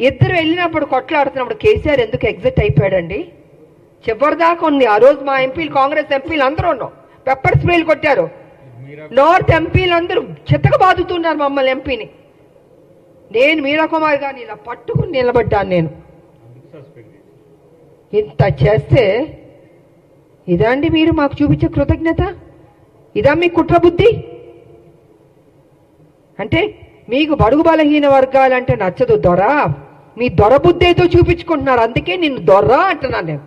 ఇద్దరు వెళ్ళినప్పుడు కొట్లాడుతున్నప్పుడు కేసీఆర్ ఎందుకు ఎగ్జిట్ అయిపోయాడండి? చివరిదాకా ఉంది. ఆ రోజు మా ఎంపీలు, కాంగ్రెస్ ఎంపీలు అందరూ ఉన్నాం, పెప్పర్ స్ప్రేలు కొట్టారు. నార్త్ ఎంపీలు అందరూ చిత్తక బాదుతున్నారు మమ్మల్ని ఎంపీని. నేను మీరా కుమార్ గారిని ఇలా పట్టుకుని నిలబడ్డాను. నేను ఇంత చేస్తే ఇదండి మీరు మాకు చూపించే కృతజ్ఞత? ఇదా మీ కుట్ర బుద్ధి? అంటే మీకు బడుగు బలహీన వర్గాలంటే నచ్చదు దొర, మీ దొర బుద్ధేతో చూపించుకుంటున్నారు. అందుకే నిన్ను దొర అంటున్నాను నేను.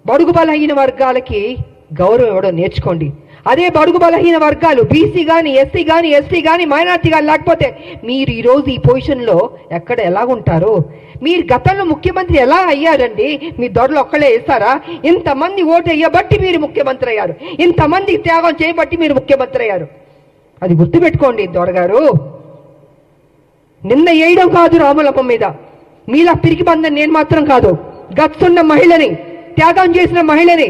బడుగు బలహీన వర్గాలకి గౌరవం ఇవ్వడం నేర్చుకోండి. అదే బడుగు బలహీన వర్గాలు బీసీ కానీ, ఎస్సీ కానీ, ఎస్టీ కానీ, మైనార్టీ కానీ లేకపోతే మీరు ఈరోజు ఈ పొజిషన్లో ఎక్కడ ఎలాగుంటారు? మీరు గతంలో ముఖ్యమంత్రి ఎలా అయ్యారండి? మీ దొరలు ఒక్కళ్ళే వేస్తారా? ఇంతమంది ఓటు వేయబట్టి మీరు ముఖ్యమంత్రి అయ్యారు, ఇంతమంది త్యాగం చేయబట్టి మీరు ముఖ్యమంత్రి అయ్యారు. అది గుర్తుపెట్టుకోండి దొరగారు. నిన్న వేయడం కాదు రాములమ్మ మీద, మీలా పిరికి బంధం నేను మాత్రం కాదు. గచ్చున్న మహిళని, త్యాగం చేసిన మహిళని,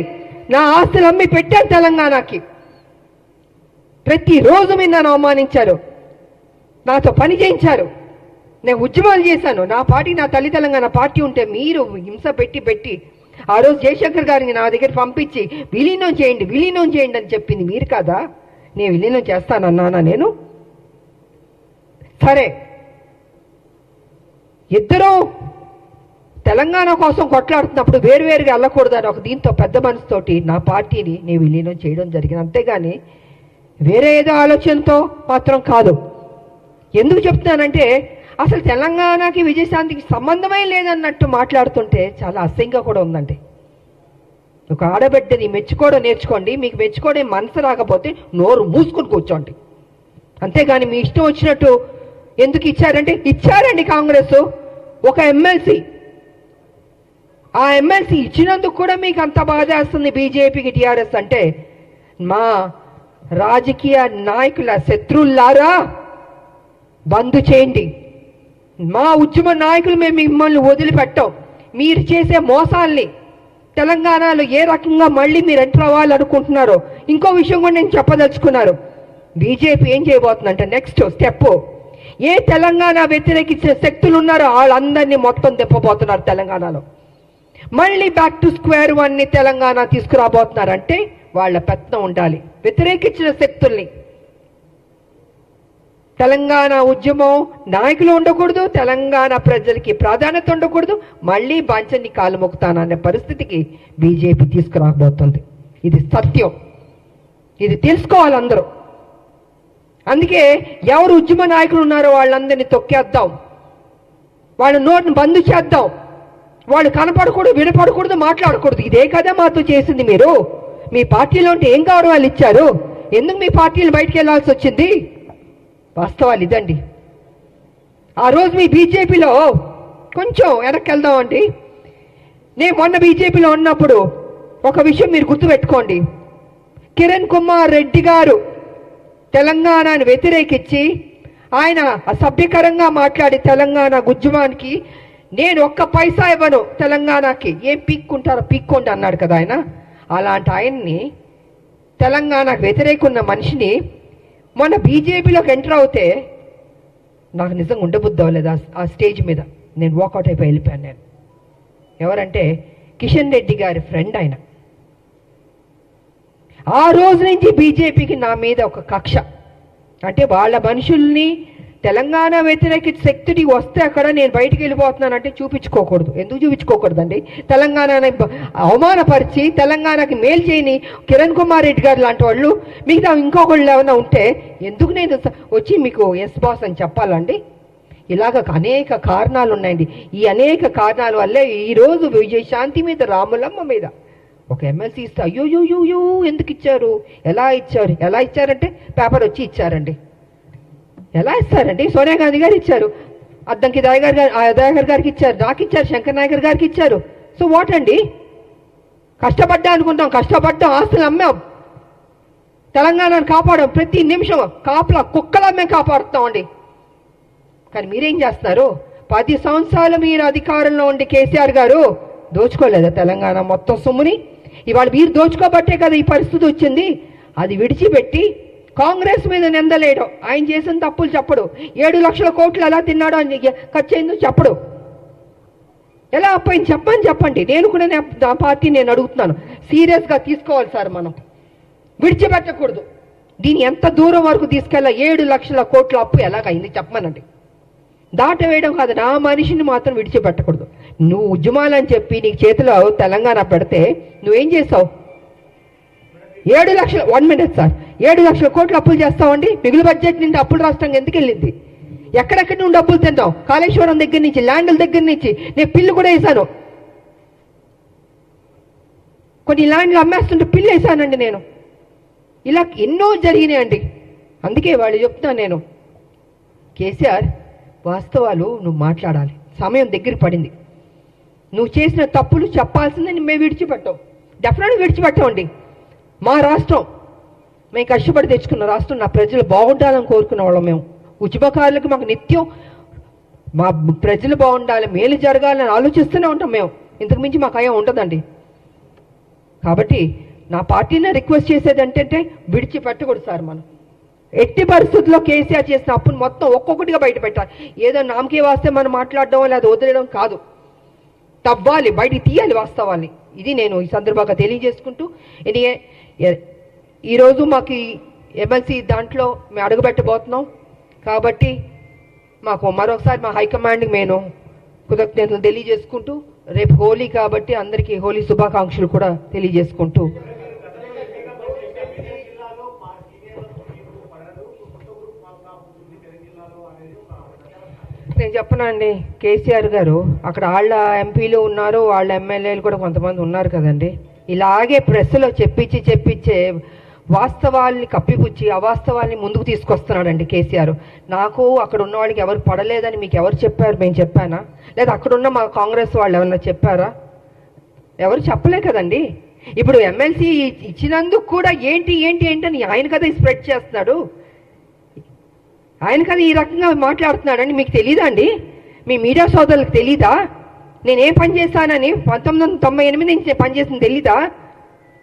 నా ఆస్తులు అమ్మి పెట్టాను తెలంగాణకి. ప్రతిరోజు మీరు నన్ను అవమానించారు, నాతో పని చేయించారు, నేను ఉద్యమాలు చేశాను. నా పార్టీ, నా తల్లి తెలంగాణ పార్టీ ఉంటే మీరు హింస పెట్టి ఆ రోజు జయశంకర్ గారిని నా దగ్గర పంపించి విలీనం చేయండి అని చెప్పింది మీరు కాదా? నేను విలీనం చేస్తానన్నానా నేను? సరే, ఇద్దరూ తెలంగాణ కోసం కొట్లాడుతున్నప్పుడు వేరువేరుగా వెళ్ళకూడదని ఒక దీంతో పెద్ద మనసుతోటి నా పార్టీని నేను విలీనం చేయడం జరిగింది. అంతేగాని వేరే ఏదో ఆలోచనతో మాత్రం కాదు. ఎందుకు చెప్తున్నానంటే అసలు తెలంగాణకి విజయశాంతికి సంబంధమే లేదన్నట్టు మాట్లాడుతుంటే చాలా అసహ్యంగా కూడా ఉందండి. ఒక ఆడబిడ్డని మెచ్చుకోవడం నేర్చుకోండి. మీకు మెచ్చుకోవడం మనసు రాకపోతే నోరు మూసుకుని కూర్చోండి. అంతేగాని మీ ఇష్టం వచ్చినట్టు ఎందుకు ఇచ్చారంటే ఇచ్చారండి కాంగ్రెస్ ఒక ఎమ్మెల్సీ. ఆ ఎమ్మెల్సీ ఇచ్చినందుకు కూడా మీకు అంత బాధ వేస్తుంది బీజేపీకి, టీఆర్ఎస్ అంటే. మా రాజకీయ నాయకుల శత్రువులారా బంద్ చేయండి. మా ఉద్యమ నాయకులు మేము మిమ్మల్ని వదిలిపెట్టాం. మీరు చేసే మోసాల్ని తెలంగాణలో ఏ రకంగా మళ్ళీ మీరు ఎంటర్ అవ్వాలనుకుంటున్నారో ఇంకో విషయం కూడా నేను చెప్పదలుచుకున్నారు. బీజేపీ ఏం చేయబోతుందంటే నెక్స్ట్ స్టెప్, ఏ తెలంగాణ వ్యతిరేకించే శక్తులు ఉన్నారో వాళ్ళందరినీ మొత్తం తిప్పబోతున్నారు తెలంగాణలో. మళ్ళీ బ్యాక్ టు స్క్వేర్ వన్ ని తెలంగాణ తీసుకురాబోతున్నారంటే వాళ్ళ పెత్తనం ఉండాలి. వ్యతిరేకించిన శక్తుల్ని, తెలంగాణ ఉద్యమం నాయకులు ఉండకూడదు, తెలంగాణ ప్రజలకి ప్రాధాన్యత ఉండకూడదు, మళ్ళీ బాంచన్ని కాలు మొక్కుతాననే పరిస్థితికి బీజేపీ తీసుకురాబోతుంది. ఇది సత్యం, ఇది తెలుసుకోవాలి అందరూ. అందుకే ఎవరు ఉద్యమ నాయకులు ఉన్నారో వాళ్ళందరినీ తొక్కేద్దాం, వాళ్ళ నోటిని బంద్ చేద్దాం. వాళ్ళు కనపడకూడదు, వినపడకూడదు, మాట్లాడకూడదు. ఇదే కదా మాతో చేసింది మీరు. మీ పార్టీలో ఉంటే ఏం గౌరవాలు ఇచ్చారు? ఎందుకు మీ పార్టీలు బయటికి వెళ్లాల్సి వచ్చింది? వాస్తవాలు ఇదండి. ఆ రోజు మీ బీజేపీలో కొంచెం వెనక్కి వెళ్దామండి. నేను మొన్న బీజేపీలో ఉన్నప్పుడు ఒక విషయం మీరు గుర్తుపెట్టుకోండి. కిరణ్ కుమార్ రెడ్డి గారు తెలంగాణను వ్యతిరేకించి ఆయన అసభ్యకరంగా మాట్లాడి తెలంగాణ ఉద్యమానికి నేను ఒక్క పైసా ఇవ్వను తెలంగాణకి, ఏం పీక్కుంటారో పీక్కోండి అన్నాడు కదా ఆయన. అలాంటి ఆయన్ని, తెలంగాణకు వ్యతిరేకున్న మనిషిని మొన్న బీజేపీలోకి ఎంటర్ అవుతే నాకు నిజంగా ఉండబుద్ధి అవ్వలేదు. ఆ స్టేజ్ మీద నేను వాకౌట్ అయిపోయి వెళ్ళిపోయాను. నేను ఎవరంటే కిషన్ రెడ్డి గారి ఫ్రెండ్ ఆయన. ఆ రోజు నుంచి బీజేపీకి నా మీద ఒక కక్ష. అంటే వాళ్ళ మనుషుల్ని తెలంగాణ వ్యతిరేక శక్తి వస్తే అక్కడ నేను బయటికి వెళ్ళిపోతున్నానంటే చూపించుకోకూడదు. ఎందుకు చూపించుకోకూడదండి? తెలంగాణని అవమానపరిచి తెలంగాణకి మేలు చేయని కిరణ్ కుమార్ రెడ్డి గారు లాంటి వాళ్ళు మిగతా ఇంకొకళ్ళు ఏమైనా ఉంటే ఎందుకు నేను వచ్చి మీకు ఎస్ బాస్ అని చెప్పాలండి? ఇలాగ అనేక కారణాలు ఉన్నాయండి. ఈ అనేక కారణాల వల్లే ఈరోజు విజయశాంతి మీద, రాములమ్మ మీద ఒక ఎమ్మెల్సీ ఇస్తే అయ్యో ఎందుకు ఇచ్చారు, ఎలా ఇచ్చారంటే పేపర్ వచ్చి ఇచ్చారండి. ఎలా ఇస్తారండి? సోనియా గాంధీ గారు ఇచ్చారు, అద్దంకి దయాకర్ గారికి ఇచ్చారు, నాకు ఇచ్చారు, శంకర్ నాయకర్ గారికి ఇచ్చారు. సో వాట్ అండి? కష్టపడ్డా అనుకుంటాం, కష్టపడ్డాం, ఆస్తులు అమ్మాం, తెలంగాణను కాపాడాం. ప్రతి నిమిషం కాపలా కుక్కలా మేము కాపాడుతామండి. కానీ మీరేం చేస్తున్నారు? 10 సంవత్సరాలు మీరు అధికారంలో ఉండి కేసీఆర్ గారు దోచుకోలేదా తెలంగాణ మొత్తం సొమ్ముని? ఇవాళ మీరు దోచుకోబట్టే కదా ఈ పరిస్థితి వచ్చింది. అది విడిచిపెట్టి కాంగ్రెస్ మీద నిందలేయడం, ఆయన చేసిన తప్పులు చెప్పడు, 7 లక్షల కోట్లు ఎలా తిన్నాడో అని ఖర్చు అయిందో చెప్పడు. ఎలా అప్పయింది చెప్పండి. నేను కూడా నా పార్టీ నేను అడుగుతున్నాను, సీరియస్గా తీసుకోవాలి సార్, మనం విడిచిపెట్టకూడదు. దీన్ని ఎంత దూరం వరకు తీసుకెళ్ళా? 7 లక్షల కోట్ల అప్పు ఎలాగైంది చెప్పమనండి. దాటవేయడం కాదు, నా మనిషిని మాత్రం విడిచిపెట్టకూడదు. నువ్వు ఉద్యమాలని చెప్పి నీకు చేతిలో తెలంగాణ పెడితే నువ్వేం చేసావు? 7 లక్షల 1 మినిట్ సార్, 7 లక్షల కోట్లు అప్పులు చేస్తావండి. మిగులు బడ్జెట్ నుండి అప్పులు రాష్ట్రంగా ఎందుకు వెళ్ళింది? ఎక్కడెక్కడి నుండి డబ్బులు తింటాం? కాళేశ్వరం దగ్గర నుంచి, ల్యాండ్ల దగ్గర నుంచి. నేను పిల్లు కూడా వేసాను, కొన్ని ల్యాండ్లు అమ్మేస్తుంటే పిల్లు వేసానండి నేను. ఇలా ఎన్నో జరిగినాయండి. అందుకే వాళ్ళు చెప్తున్నాను నేను, కేసీఆర్ వాస్తవాలు నువ్వు మాట్లాడాలి. సమయం దగ్గర పడింది. నువ్వు చేసిన తప్పులు చెప్పాల్సిందని మేము విడిచిపెట్టాం, డెఫినెట్గా విడిచిపెట్టామండి. మా రాష్ట్రం మేము కష్టపడి తెచ్చుకున్న రాష్ట్రం, నా ప్రజలు బాగుండాలని కోరుకున్న వాళ్ళం మేము. ఉద్యమకారులకు మాకు నిత్యం మా ప్రజలు బాగుండాలి, మేలు జరగాలని ఆలోచిస్తూనే ఉంటాం మేము. ఇంతకు మించి మాకు అయ్యా ఉంటుందండి. కాబట్టి నా పార్టీని రిక్వెస్ట్ చేసేది ఏంటంటే విడిచిపెట్టకూడదు సార్. మనం ఎట్టి పరిస్థితుల్లో కేసీఆర్ చేసిన అప్పును మొత్తం ఒక్కొక్కటిగా బయట పెట్టాలి. ఏదో నామకే వాస్తే మనం మాట్లాడడం లేదా వదిలేయడం కాదు, తవ్వాలి, బయటికి తీయాలి వాస్తవాన్ని. ఇది నేను ఈ సందర్భంగా తెలియజేసుకుంటూ, ఈరోజు మాకు ఎమ్మెల్సీ దాంట్లో మేము అడుగుపెట్టబోతున్నాం. కాబట్టి మాకు మరొకసారి మా హైకమాండ్కి నేను కృతజ్ఞతలు తెలియజేసుకుంటూ, రేపు హోలీ కాబట్టి అందరికీ హోలీ శుభాకాంక్షలు కూడా తెలియజేసుకుంటూ, నేను చెప్పనండి. కేసీఆర్ గారు అక్కడ వాళ్ళ ఎంపీలు ఉన్నారు, వాళ్ళ ఎమ్మెల్యేలు కూడా కొంతమంది ఉన్నారు కదండి. ఇలాగే ప్రెస్లో చెప్పించే వాస్తవాల్ని కప్పిపుచ్చి అవాస్తవాల్ని ముందుకు తీసుకొస్తున్నాడండి కేసీఆర్. నాకు అక్కడ ఉన్న వాళ్ళకి ఎవరు పడలేదని మీకు ఎవరు చెప్పారు? మేము చెప్పానా? లేదా అక్కడున్న మా కాంగ్రెస్ వాళ్ళు ఎవరన్నా చెప్పారా? ఎవరు చెప్పలే కదండి. ఇప్పుడు ఎమ్మెల్సీ ఇచ్చినందుకు కూడా ఏంటి అని ఆయన కదా స్ప్రెడ్ చేస్తున్నాడు, ఆయన కదా ఈ రకంగా మాట్లాడుతున్నాడని మీకు తెలీదా అండి? మీ మీడియా సోదరులకు తెలీదా? నేనేం పని చేశానని 1998 నుంచి పనిచేసింది తెలీదా?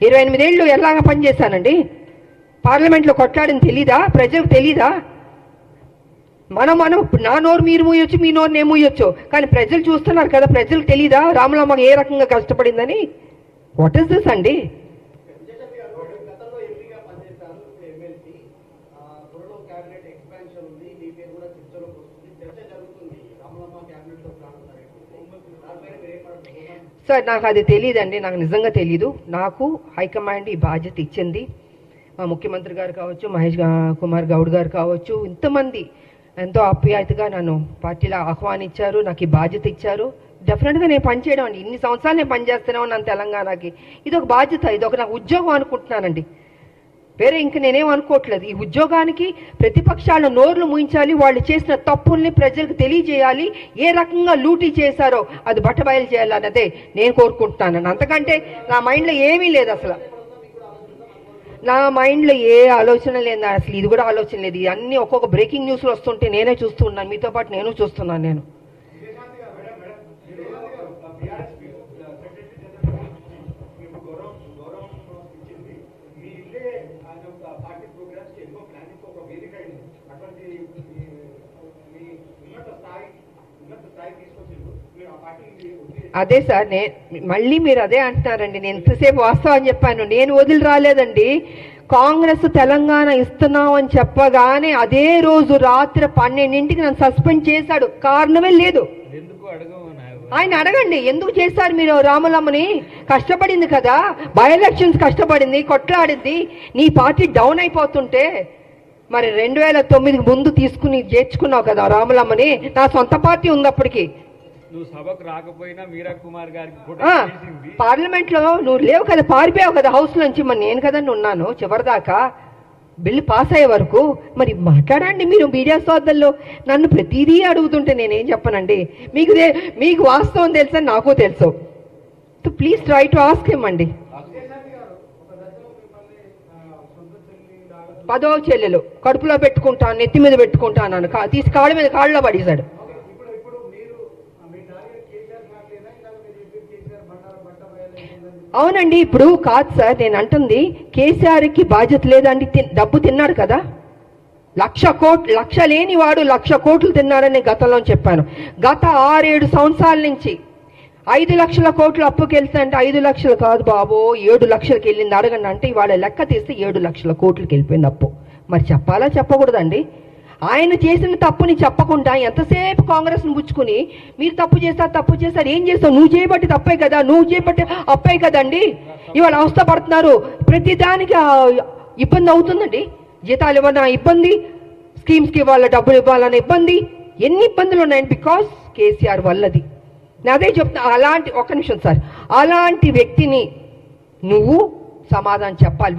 28 ఏళ్ళు ఎలాగా పనిచేశానండి, పార్లమెంట్లో కొట్లాడిని తెలీదా? ప్రజలకు తెలీదా? మనం నా నోరు మీరు మూయొచ్చు, మీ నోరు నేను మూయొచ్చు, కానీ ప్రజలు చూస్తున్నారు కదా. ప్రజలకు తెలీదా రాములమ్మ ఏ రకంగా కష్టపడిందని? వాట్ ఇస్ దిస్ అండి? సార్ నాకు అది తెలియదండి, నాకు నిజంగా తెలీదు. నాకు హైకమాండ్ ఈ బాధ్యత ఇచ్చింది. మా ముఖ్యమంత్రి గారు కావచ్చు, మహేష్ కుమార్ గౌడ్ గారు కావచ్చు, ఇంతమంది ఎంతో ఆప్యాయతగా నన్ను పార్టీలో ఆహ్వానించారు, నాకు ఈ బాధ్యత ఇచ్చారు. డెఫినెట్గా నేను పనిచేయడం అండి. ఇన్ని సంవత్సరాలు నేను పనిచేస్తూనే ఉన్నాను తెలంగాణకి. ఇది ఒక బాధ్యత, ఇది ఒక నాకు ఉద్యోగం అనుకుంటున్నానండి. వేరే ఇంక నేనేం అనుకోవట్లేదు. ఈ ఉద్యోగానికి ప్రతిపక్షాల నోర్లు ముయించాలి, వాళ్ళు చేసిన తప్పుల్ని ప్రజలకు తెలియజేయాలి, ఏ రకంగా లూటీ చేశారో అది బట్టబయలు చేయాలన్నదే నేను కోరుకుంటున్నాను. అంతకంటే నా మైండ్లో ఏమీ లేదు అసలు. నా మైండ్లో ఏ ఆలోచన లేదు అసలు, ఇది కూడా ఆలోచన లేదు. అన్నీ ఒక్కొక్క బ్రేకింగ్ న్యూస్లు వస్తుంటే నేనే చూస్తూ ఉన్నాను, మీతో పాటు నేను చూస్తున్నాను. నేను అదే సార్, మళ్ళీ మీరు అదే అంటున్నారండి. నేను ఎంతసేపు వాస్తవం చెప్పాను, నేను వదిలి రాలేదండి. కాంగ్రెస్ తెలంగాణ ఇస్తున్నాం అని చెప్పగానే అదే రోజు రాత్రి 12ంటికి నన్ను సస్పెండ్ చేశాడు. కారణమే లేదు. ఆయన అడగండి ఎందుకు చేశారు మీరు? రాములమ్మని కష్టపడింది కదా, బై ఎలక్షన్స్ కష్టపడింది, కొట్లాడింది. నీ పార్టీ డౌన్ అయిపోతుంటే మరి 2009 ముందు తీసుకుని చేర్చుకున్నావు కదా రాములమ్మని. నా సొంత పార్టీ ఉంది అప్పటికి. నువ్వు సభకు రాకపోయినా మీరా కుమార్ గారికి పార్లమెంట్ లో నువ్వు లేవు కదా, పారిపోయావు కదా హౌస్ నుంచి. మరి నేను కదండి ఉన్నాను చివరిదాకా బిల్లు పాస్ అయ్యే వరకు. మరి మాట్లాడండి మీరు మీడియా సోదరులు. నన్ను ప్రతిదీ అడుగుతుంటే నేనేం చెప్పనండి. మీకు వాస్తవం తెలుసా? నాకు తెలుసు. Please try to ask him అండి. 10వ చెల్లెలు కడుపులో పెట్టుకుంటాను, నెత్తి మీద పెట్టుకుంటాను, తీసి కాళ్ళలో పడేశాడు. అవునండి, ఇప్పుడు కాదు సార్ నేను అంటుంది, కేసీఆర్కి బాధ్యత లేదండి. డబ్బు తిన్నాడు కదా, 1,00,000 కోట్లు, 1,00,000 లేని వాడు 1,00,000 కోట్లు తిన్నాడని గతంలో చెప్పాను. గత 6-7 సంవత్సరాల నుంచి 5 లక్షల కోట్లు అప్పుకి వెళ్తుందంటే 5 లక్షలు కాదు బాబో 7 లక్షలకి వెళ్ళింది అడగండి అంటే ఇవాళ లెక్క తీస్తే 7 లక్షల కోట్లకి వెళ్ళిపోయింది అప్పు. మరి చెప్పాలా చెప్పకూడదండి? ఆయన చేసిన తప్పుని చెప్పకుండా ఎంతసేపు కాంగ్రెస్ను పుచ్చుకుని మీరు తప్పు చేస్తారు ఏం చేస్తావు, నువ్వు చేయబట్టి తప్పే కదా, నువ్వు చేయబట్టి అప్పే కదండి. ఇవాళ అవస్థ పడుతున్నారు, ప్రతిదానికి ఇబ్బంది అవుతుందండి. జీతాలు ఇవ్వనా ఇబ్బంది, స్కీమ్స్కి ఇవ్వాల డబ్బులు ఇవ్వాలన్న ఇబ్బంది, ఎన్ని ఇబ్బందులు ఉన్నాయండి బికాస్ కేసీఆర్ వల్లది. నేను అదే చెప్తున్నా. అలాంటి ఒక్క నిమిషం సార్, అలాంటి వ్యక్తిని నువ్వు సమాధానం చెప్పాలి.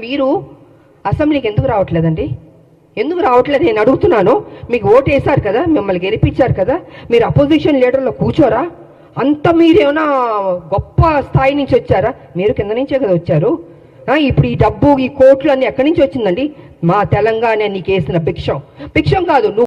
మీరు అసెంబ్లీకి ఎందుకు రావట్లేదండి? ఎందుకు రావట్లేదు నేను అడుగుతున్నాను. మీకు ఓటు వేశారు కదా, మిమ్మల్ని గెలిపించారు కదా, మీరు అపోజిషన్ లీడర్లో కూర్చోరా? అంత మీరేమైనా గొప్ప స్థాయి నుంచి వచ్చారా? మీరు కింద నుంచే కదా వచ్చారు. ఇప్పుడు ఈ డబ్బు ఈ కోట్లు అన్ని ఎక్కడి నుంచి వచ్చిందండి? మా తెలంగాణ నీకు వేసిన భిక్షం కాదు.